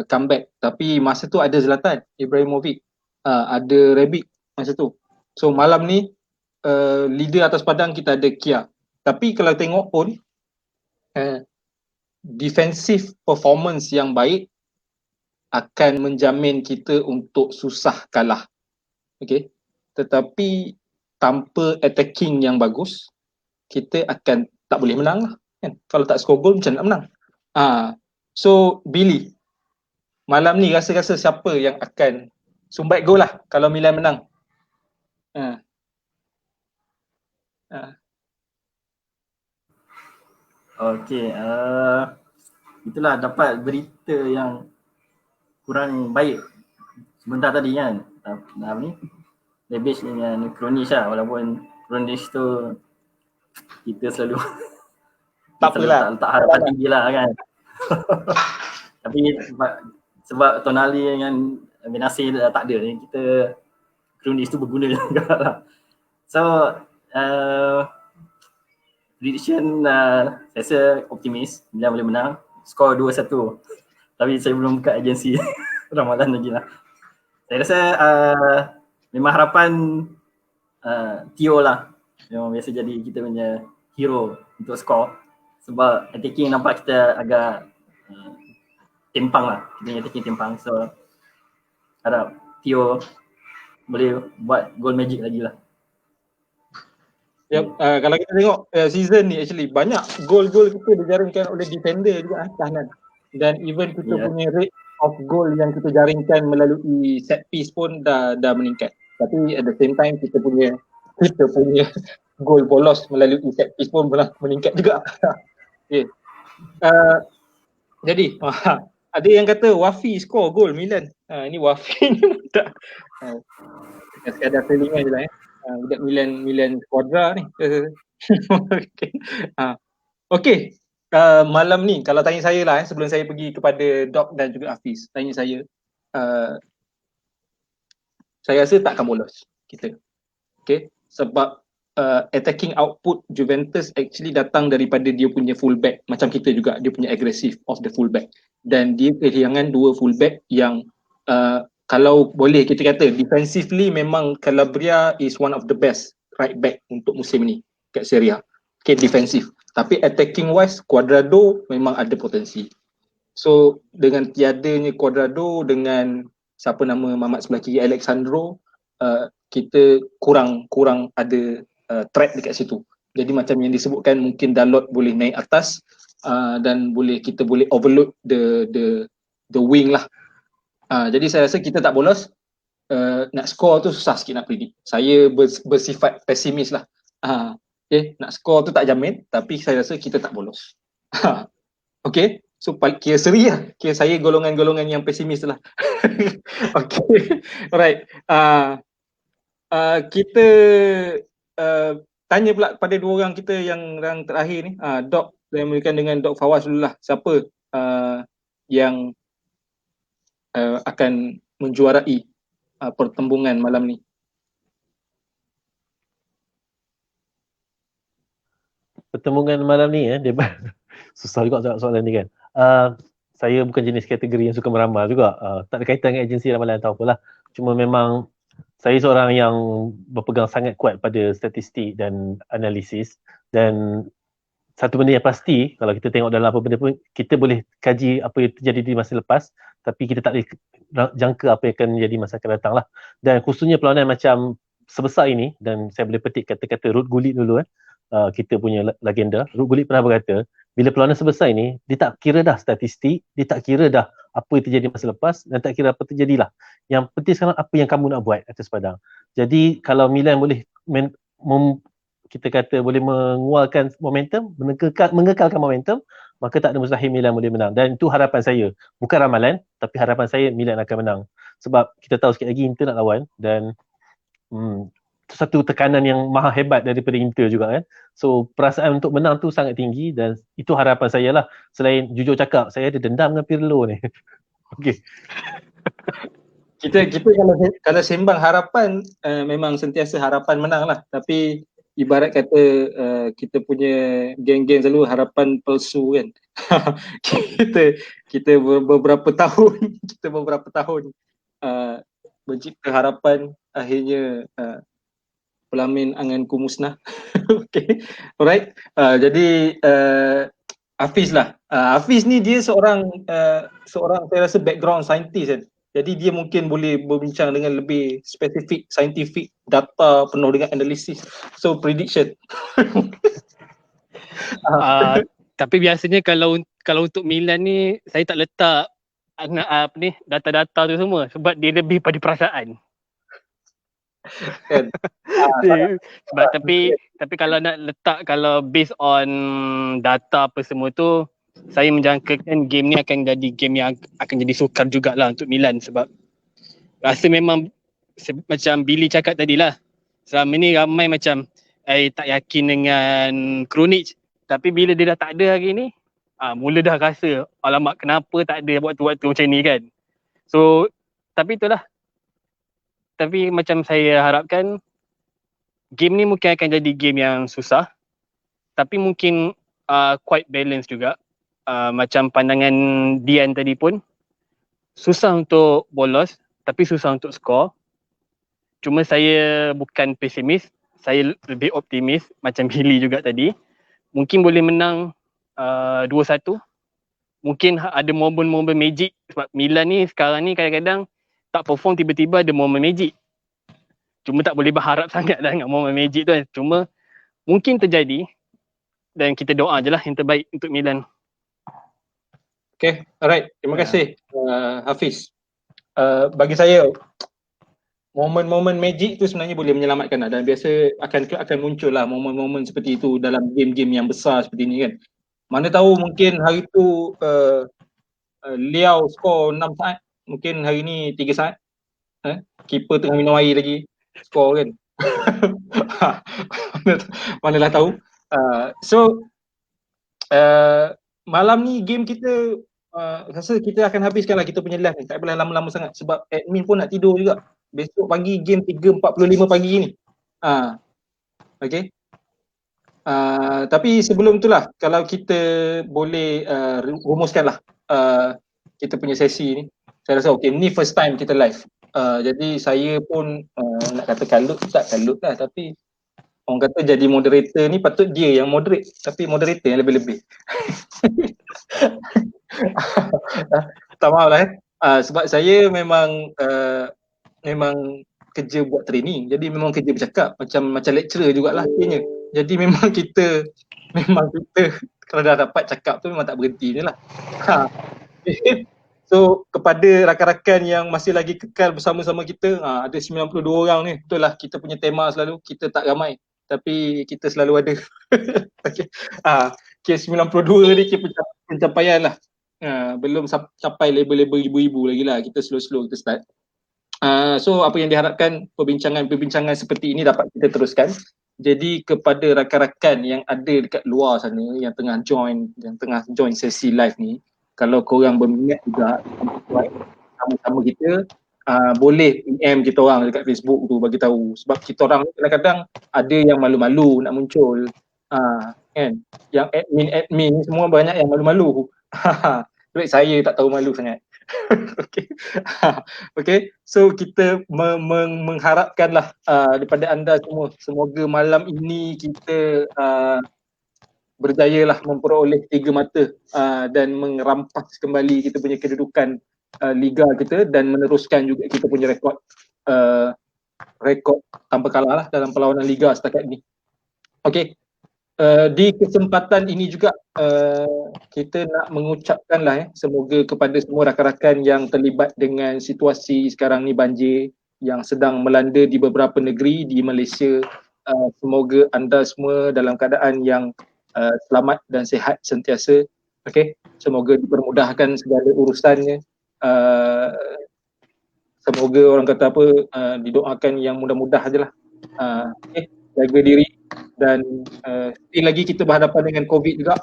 comeback. Tapi masa tu ada Zlatan Ibrahimovic, ada Rebic masa tu. So malam ni leader atas padang kita ada Kia. Tapi kalau tengok pun defensive performance yang baik akan menjamin kita untuk susah kalah. Tetapi tanpa attacking yang bagus, kita akan tak boleh menang lah. Kalau tak score goal macam nak menang. So Billy, malam ni rasa-rasa siapa yang akan sumbat gol lah kalau Milan menang? Itulah dapat berita yang kurang baik sebentar tadi kan. Ni Rebic dengan Kronic lah, walaupun Kronic tu kita selalu tak apalah, tak harapan tinggi lah kan. Tapi sebab Tonali dengan Benassi tak ada ni, kita Kronic tu berguna juga lah. So prediction saya rasa optimis Milan boleh menang, skor 2-1. Tapi saya belum buka agensi ramalan lagi lah. Saya rasa memang harapan Theo lah yang biasa jadi kita punya hero untuk skor. Sebab attacking nampak kita agak timpang lah, kita punya attacking timpang. So harap Theo boleh buat goal magic lagi lah. Kalau kita tengok season ni actually banyak gol-gol kita dijaringkan oleh defender juga tahanan. Dan even kita punya rate of goal yang kita jaringkan melalui set piece pun dah meningkat. Tapi at the same time kita punya gol bolos melalui set piece pun meningkat juga. Jadi ada yang kata Wafi score gol Milan. Ini Wafi ni tak sekadar feelingan je lah budak Milan Squadra ni. Okay. Malam ni kalau tanya saya lah sebelum saya pergi kepada Doc dan juga Hafiz, tanya saya rasa tak akan bolos kita. Sebab attacking output Juventus actually datang daripada dia punya fullback, macam kita juga, dia punya aggressive of the fullback, dan dia kehilangan 2 fullback yang kalau boleh kita kata defensively memang Calabria is one of the best right back untuk musim ni kat Serie A. Defensif. Tapi attacking wise Cuadrado memang ada potensi. So dengan tiadanya Cuadrado dengan siapa nama mamat sebelah kiri Alexandro, kita kurang ada threat dekat situ. Jadi macam yang disebutkan mungkin Dalot boleh naik atas dan kita boleh overload the wing lah. Jadi saya rasa kita tak bolos. Nak skor tu susah sikit nak predict. Saya bersifat pesimis lah. Okay, nak skor tu tak jamin, tapi saya rasa kita tak bolos. Okay, so kira seri lah. Kira saya golongan-golongan yang pesimis lah. Okay, alright. Kita tanya pula pada dua orang kita yang terakhir ni. Dok, saya mulakan dengan Dok Fawaz dulu lah. Siapa yang akan menjuarai pertembungan malam ni? Pertembungan malam ni dia susah juga soalan ni kan. Saya bukan jenis kategori yang suka meramal juga. Tak ada kaitan dengan agensi ramalan atau apalah. Cuma memang saya seorang yang berpegang sangat kuat pada statistik dan analisis, dan satu benda yang pasti, kalau kita tengok dalam apa benda pun, kita boleh kaji apa yang terjadi di masa lepas, tapi kita tak boleh jangka apa yang akan menjadi masa akan datang lah. Dan khususnya perlawanan macam sebesar ini, dan saya boleh petik kata-kata Ruud Gullit dulu kita punya legenda. Ruud Gullit pernah berkata, bila perlawanan sebesar ini, dia tak kira dah statistik, dia tak kira dah apa yang terjadi masa lepas, dan tak kira apa terjadilah. Yang penting sekarang apa yang kamu nak buat atas padang. Jadi kalau Milan boleh kita kata boleh mengeluarkan momentum, mengekalkan momentum, maka tak ada mustahil Milan boleh menang. Dan itu harapan saya. Bukan ramalan, tapi harapan saya Milan akan menang. Sebab kita tahu sikit lagi Inter nak lawan, dan itu satu tekanan yang maha hebat daripada Inter juga kan. So perasaan untuk menang tu sangat tinggi, dan itu harapan saya lah. Selain jujur cakap, saya ada dendam dengan Pirlo ni. Okay. Kita kalau sembang harapan, memang sentiasa harapan menang lah. Tapi ibarat kata kita punya geng-geng selalu harapan palsu kan. kita beberapa tahun mencipta harapan, akhirnya pelamin anganku musnah. Okay, alright. Jadi Hafiz lah. Hafiz ni dia seorang saya rasa background scientist kan. Jadi dia mungkin boleh berbincang dengan lebih spesifik, scientific, data penuh dengan analisis. So prediction. Tapi biasanya kalau untuk Milan ni, saya tak letak data-data tu semua, sebab dia lebih pada perasaan. Kan? Sebab tapi kalau nak letak, kalau based on data apa semua tu, saya menjangkakan game ni akan jadi game yang akan jadi sukar jugalah untuk Milan, sebab rasa memang macam Billy cakap tadilah, selama ni ramai macam tak yakin dengan Krunic, tapi bila dia dah tak ada hari ni, mula dah rasa alamak kenapa tak ada waktu-waktu macam ni kan. So tapi itulah, tapi macam saya harapkan game ni mungkin akan jadi game yang susah, tapi mungkin quite balance juga. Macam pandangan Dian tadi pun, susah untuk bolos tapi susah untuk skor. Cuma saya bukan pesimis, saya lebih optimis macam Billy juga tadi. Mungkin boleh menang 2-1. Mungkin ada momen-momen magic, sebab Milan ni sekarang ni kadang-kadang tak perform, tiba-tiba ada momen magic. Cuma tak boleh berharap sangat lah dengan momen magic tu kan. Cuma mungkin terjadi, dan kita doa je lah yang terbaik untuk Milan. Okay, alright. Terima kasih Hafiz. Bagi saya, momen-momen magic tu sebenarnya boleh menyelamatkan lah, dan biasa akan muncul lah momen-momen seperti itu dalam game-game yang besar seperti ini kan. Mana tahu mungkin hari tu Liao skor 6 saat, mungkin hari ni 3 saat. Keeper tengah minum air lagi, skor kan. Manalah tahu. So malam ni game kita rasa kita akan habiskanlah kita punya live ni. Tak boleh lama-lama sangat sebab admin pun nak tidur juga. Besok pagi game 3.45 pagi ni. Okay. Tapi sebelum itulah, kalau kita boleh rumuskanlah kita punya sesi ni. Saya rasa okay, ni first time kita live. Jadi saya pun nak kata kalut lah, tapi orang kata jadi moderator ni patut dia yang moderate, tapi moderator yang lebih-lebih. Tak maaf lah sebab saya memang kerja buat training, jadi memang kerja bercakap macam lecturer jugalah kayaknya. Jadi memang kita kalau dah dapat cakap tu memang tak berhenti je lah. So kepada rakan-rakan yang masih lagi kekal bersama-sama kita, ada 92 orang ni, betul lah kita punya tema selalu, kita tak ramai tapi kita selalu ada. Okay. Kes 92 ni kita pencapaian lah. Belum sampai label-label ibu-ibu lagi lah, kita slow-slow kita start. So apa yang diharapkan perbincangan seperti ini dapat kita teruskan. Jadi kepada rakan-rakan yang ada dekat luar sana yang tengah join sesi live ni, kalau korang berminat juga sama-sama kita, boleh PM kita orang dekat Facebook tu bagi tahu, sebab kita orang kadang-kadang ada yang malu-malu nak muncul, kan, yang admin semua banyak yang malu-malu. Baik, saya tak tahu malu sangat. Okay. Okay, so kita mengharapkanlah daripada anda semua, semoga malam ini kita berjayalah memperoleh 3 mata dan merampas kembali kita punya kedudukan liga kita dan meneruskan juga kita punya rekod tanpa kalah lah dalam perlawanan liga setakat ni. Okay, di kesempatan ini juga kita nak mengucapkanlah semoga kepada semua rakan-rakan yang terlibat dengan situasi sekarang ni banjir yang sedang melanda di beberapa negeri di Malaysia, semoga anda semua dalam keadaan yang selamat dan sihat sentiasa. Okay, semoga dipermudahkan segala urusannya. Semoga orang kata apa, didoakan yang mudah-mudah ajalah. Okay, jaga diri dan lagi kita berhadapan dengan COVID juga.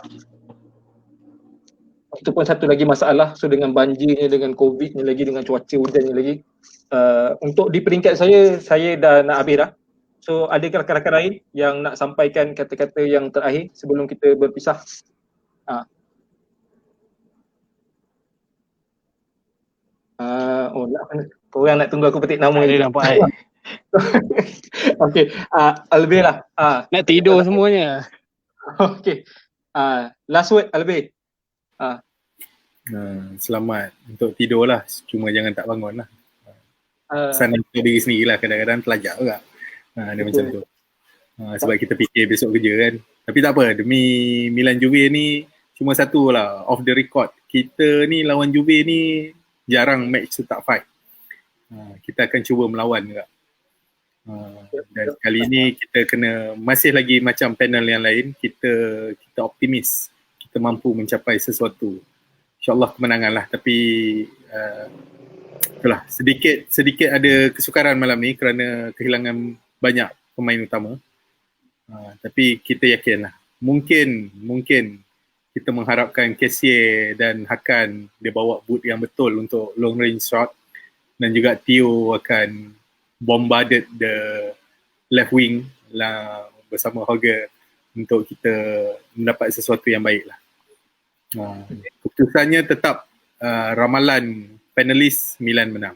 Itu pun satu lagi masalah. So dengan banjirnya, dengan COVID ni lagi, dengan cuaca hujannya lagi. Untuk di peringkat saya dah nak habis dah. So ada rakan-rakan lain yang nak sampaikan kata-kata yang terakhir sebelum kita berpisah? Korang nak tunggu aku petik nama Ada nampak Okay, Albir lah. Nak tidur semuanya. Okay, last word Albir. Selamat untuk tidur lah, cuma jangan tak bangun lah. Pesan untuk diri sendiri lah, kadang-kadang terlajak juga. Dia macam tu. Sebab kita fikir besok kerja kan. Tapi tak apa, demi Milan Juve ni cuma satu lah, off the record. Kita ni lawan Juve ni jarang match tak fight. Kita akan cuba melawan juga. Dan kali ni kita kena, masih lagi macam panel yang lain, kita optimis kita mampu mencapai sesuatu. InsyaAllah kemenangan lah. Tapi itulah, sedikit ada kesukaran malam ni kerana kehilangan banyak pemain utama. Tapi kita yakin lah, mungkin kita mengharapkan Kessie dan Hakan dia bawa boot yang betul untuk long range shot, dan juga Theo akan bombarded the left wing lah bersama Hauger untuk kita mendapat sesuatu yang baik lah. Keputusannya tetap ramalan panelis Milan menang.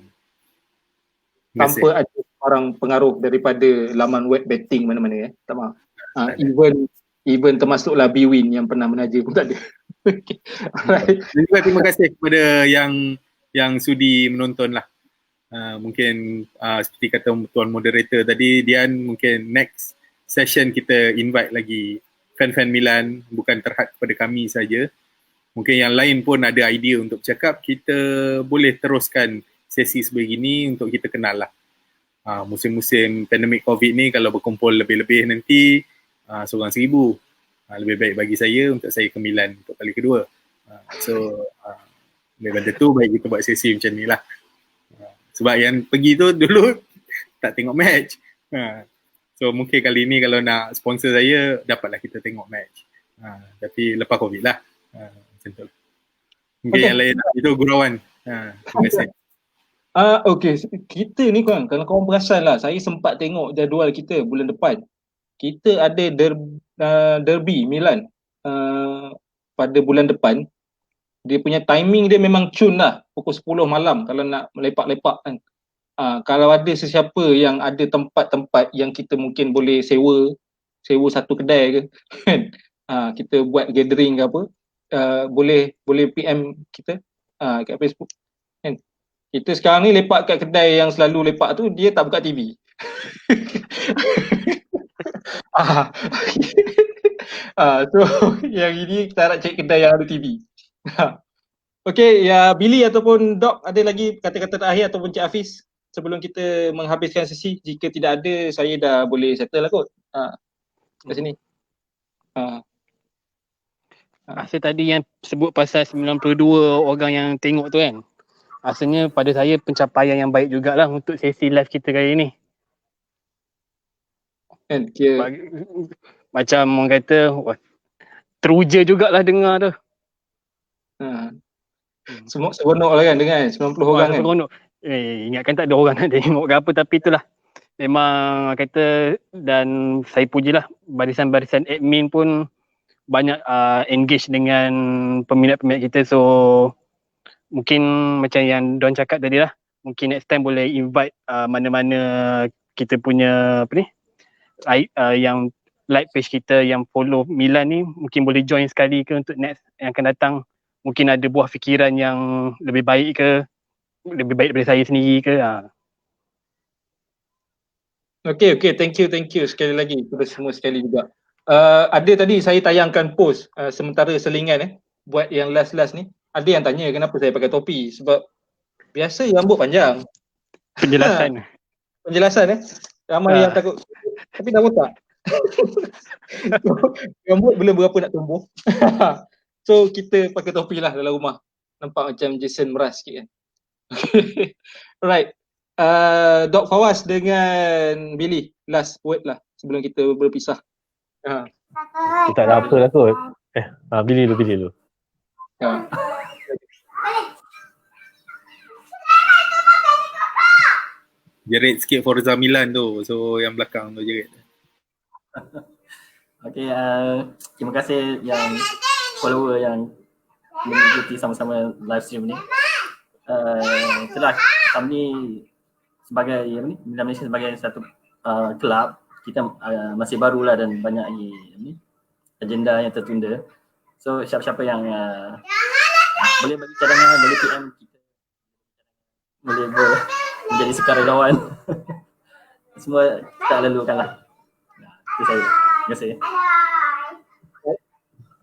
Tanpa ada orang pengaruh daripada laman web betting mana-mana tak maaf. Even termasuklah Bwin yang pernah menaja pun tak ada. Alright. Dan juga terima kasih kepada yang sudi menonton lah. Mungkin seperti kata tuan moderator tadi, Dian, mungkin next session kita invite lagi fan-fan Milan, bukan terhad kepada kami saja. Mungkin yang lain pun ada idea untuk bercakap, kita boleh teruskan sesi sebegini untuk kita kenal lah. Musim-musim pandemik COVID ni kalau berkumpul lebih-lebih nanti seorang 1,000. Lebih baik bagi saya untuk saya ke Milan untuk kali kedua. So daripada tu baik kita buat sesi macam ni lah. Sebab yang pergi tu dulu tak tengok match. So mungkin kali ni kalau nak sponsor saya, dapatlah kita tengok match. Tapi lepas COVID lah. Macam tu. Mungkin yang lain itu gurauan. Terima kasih. Okay, kita ni kalau korang perasan lah, saya sempat tengok jadual kita bulan depan. Kita ada derby Milan pada bulan depan. Dia punya timing dia memang cun lah, pukul 10 malam kalau nak melepak-lepak kan. Kalau ada sesiapa yang ada tempat-tempat yang kita mungkin boleh sewa satu kedai ke kan, kita buat gathering ke apa, boleh PM kita kat Facebook kan. Kita sekarang ni lepak kat kedai yang selalu lepak tu, dia tak buka TV. So yang ini kita nak cari kedai yang ada TV. Okey, ya Billy ataupun Doc ada lagi kata-kata terakhir ataupun Cik Hafiz sebelum kita menghabiskan sesi. Jika tidak ada, saya dah boleh settle lah kot. Kat sini. Rasa tadi yang sebut pasal 92 orang yang tengok tu kan, rasanya pada saya pencapaian yang baik jugalah untuk sesi live kita kali ni. Kan, kira Macam orang kata, wah, teruja jugalah dengar tu. semua seronok lah kan dengan 90 orang kan. Seronok. Ingatkan tak ada orang nak tengok ke apa, tapi itulah. Memang kata, dan saya pujilah barisan-barisan admin pun banyak engage dengan peminat-peminat kita. So mungkin macam yang Don cakap tadi lah, mungkin next time boleh invite mana-mana kita punya apa ni, yang like page kita yang follow Milan ni, mungkin boleh join sekali ke untuk next yang akan datang. Mungkin ada buah fikiran yang lebih baik ke, lebih baik daripada saya sendiri ke. Okay, thank you sekali lagi kepada semua sekali juga. Ada tadi saya tayangkan post sementara selingan buat yang last ni. Ada yang tanya kenapa saya pakai topi, sebab biasa rambut panjang. Penjelasan ramai yang takut, tapi dah botak. Rambut belum berapa nak tumbuh. So kita pakai topi lah dalam rumah. Nampak macam Jason Mraz sikit kan. Alright. Dok Fawaz dengan Billy, last word lah sebelum kita berpisah. Tak ada apa lah kot. Billy dulu. Jerit sikit Forza Milan tu, so yang belakang tu jerit. Okay, terima kasih yang follower yang mengikuti sama-sama live stream ni. Itulah, kami sebagai Milan Malaysia sebagai satu kelab, kita masih barulah dan banyak agenda yang tertunda. So siapa-siapa yang boleh bagi cadangan, boleh PM kita, boleh menjadi sukarelawan. Semua kita lalukan lah. Itu saya. Terima kasih.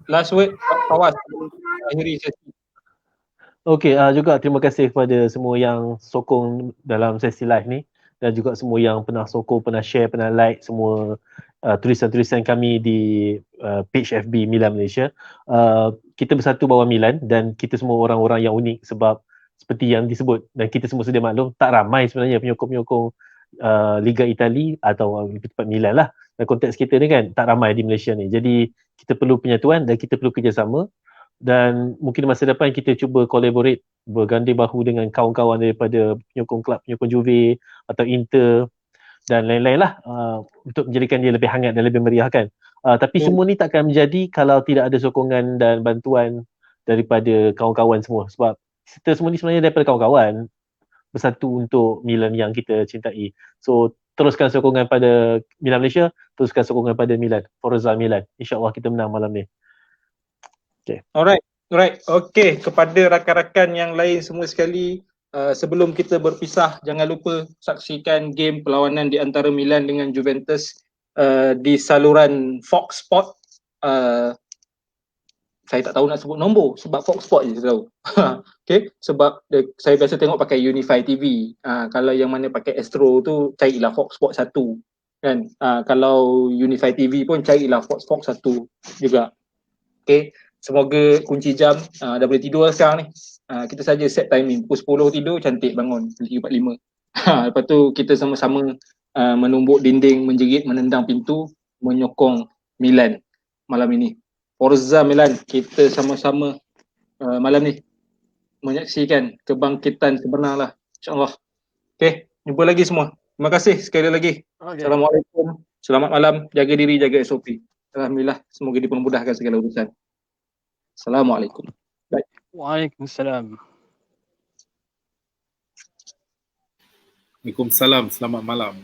Last word Fawaz akhiri sesi. Okey, juga terima kasih kepada semua yang sokong dalam sesi live ni, dan juga semua yang pernah sokong, pernah share, pernah like semua tulisan-tulisan kami di page FB Milan Malaysia. Kita bersatu bawah Milan dan kita semua orang-orang yang unik, sebab seperti yang disebut dan kita semua sedia maklum, tak ramai sebenarnya penyokong-penyokong Liga Itali atau lebih tepat Milan lah. Dan konteks kita ni kan tak ramai di Malaysia ni. Jadi kita perlu penyatuan dan kita perlu kerjasama. Dan mungkin masa depan kita cuba collaborate, berganding bahu dengan kawan-kawan daripada penyokong kelab, penyokong Juve atau Inter dan lain-lain lah, untuk menjadikan dia lebih hangat dan lebih meriah kan. Tapi semua ni takkan menjadi kalau tidak ada sokongan dan bantuan daripada kawan-kawan semua, sebab kita semua ni sebenarnya daripada kawan-kawan bersatu untuk Milan yang kita cintai. So teruskan sokongan pada Milan Malaysia, teruskan sokongan pada Milan, Forza Milan. InsyaAllah kita menang malam ni. Okay. Alright. Okay, kepada rakan-rakan yang lain semua sekali, sebelum kita berpisah, jangan lupa saksikan game perlawanan di antara Milan dengan Juventus di saluran Fox Sport. Saya tak tahu nak sebut nombor sebab Fox Sport je saya tahu. Okay, sebab saya biasa tengok pakai Unify TV. Kalau yang mana pakai Astro tu carilah Fox Sport 1 kan. Kalau Unify TV pun carilah Fox 1 juga. Okay, semoga kunci jam. Dah boleh tidur lah sekarang ni. Kita saja set timing pukul 10 tidur, cantik bangun 3.45. Lepas tu kita sama-sama menumbuk dinding, menjerit, menendang pintu, menyokong Milan malam ini. Forza Milan, kita sama-sama malam ni menyaksikan kebangkitan sebenar lah, insyaAllah. Okay, jumpa lagi semua. Terima kasih sekali lagi. Assalamualaikum, selamat malam, jaga diri, jaga SOP. Alhamdulillah, semoga dipermudahkan segala urusan. Assalamualaikum. Bye. Waalaikumsalam. Waalaikumsalam, selamat malam.